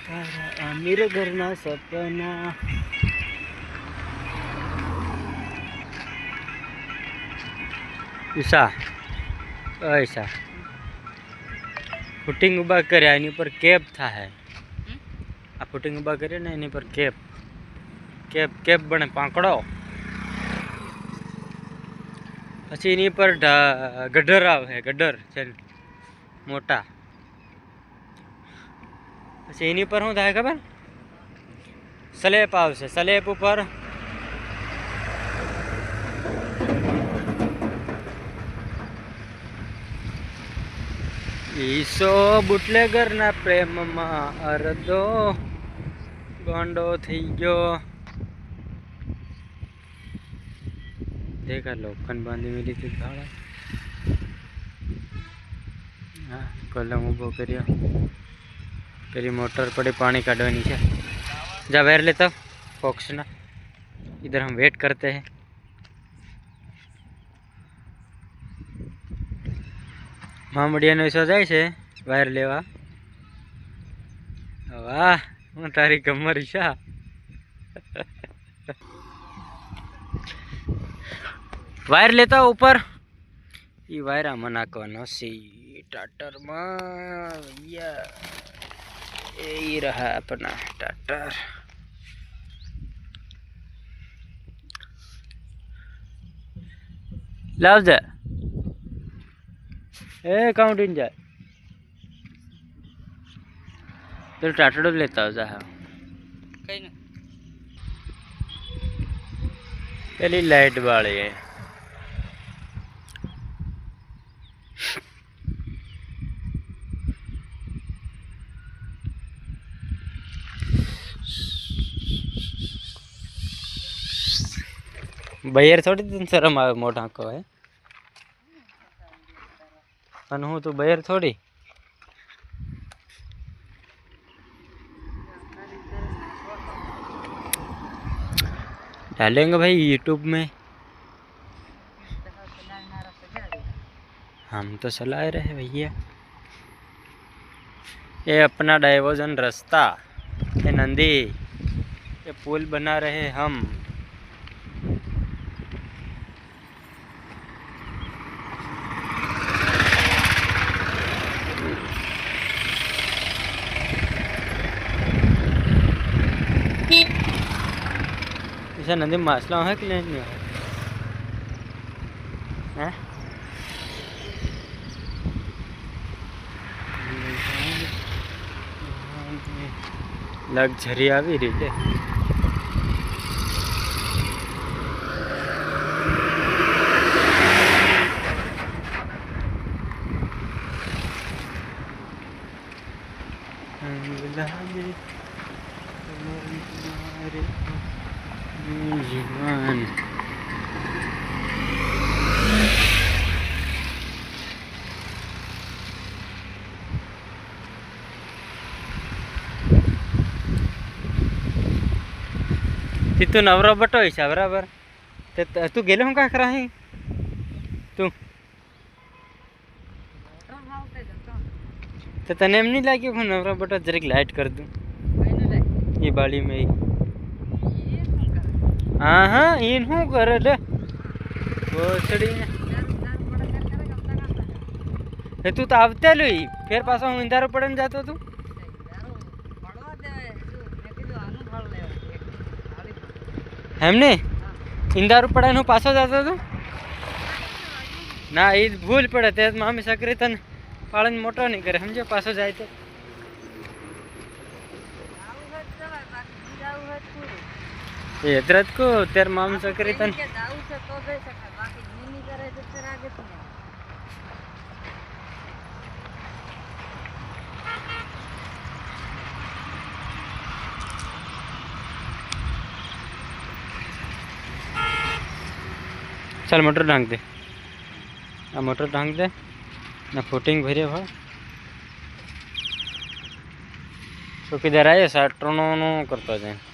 आमिर घरना सपना ईशा ऐसा फूटिंग उबा करे एनी पर केप था है आ फूटिंग उबा करे ने एनी पर केप केप केप बने पांकड़ो પછી એની પર ગડર આવે ગડર છે મોટા પછી એની પર શું થાય ખબર સ્લેપ આવશે સ્લેપ ઉપર ઈસો બુટલેગરના પ્રેમમાં અરધો ગોંડો થઈ ગયો देखा लोखंड बांधी मिली थी भाड़ा हाँ कलम उभो करियो पेली मोटर पड़ी पानी काढ़वानी है जा बाहर लेता फॉक्स ना इधर हम वेट करते हैं मामड़िया नो सो जाए छे बाहर लेवा वाह हूँ तारी कमर ईशा वायर लेता ऊपर ये वायर आमा नाखवानो सी टाटर में ये रहा अपना टाटर लाव जा ए काउंट इन जाए तो टाटर लेता हो जा कहीं ना पहली लाइट वाली है बयर थोड़ी दिन शर्म आवे मोटा को है अन हूँ तो बयर थोड़ी डालेंगे भाई यूट्यूब में हम तो चला रहे भैया ये अपना डाइवर्जन रास्ता ये नंदी ये पुल बना रहे हम ऐसा नदी मासला है कि नहीं है लग्जरी આવી રીતે जीवन तू नवरा बटो है बराबर तू गेले हूँ का करा है तू तो तने एम नहीं लगे हूँ नवरा बटो जरिक लाइट कर दूँ ये बाड़ी में ही हाँ हाँ इन हूँ कर ले बोसड़ी तू तो आवते लो फिर पास हूँ इंदारो पड़न जातो तू हमने इंदारू पड़ा नु पासो जातो तो ना ये भूल पड़े ते मामी सकरी तन पालन मोटो नहीं करे समझो पासो जाए तो ये इतरत को तेर मामी सकरी तन चल मोटर ढांक दे आ मोटर ढांक दे ना फुटिंग भरे भाई तो किधर आए साट्रोनो करता जाए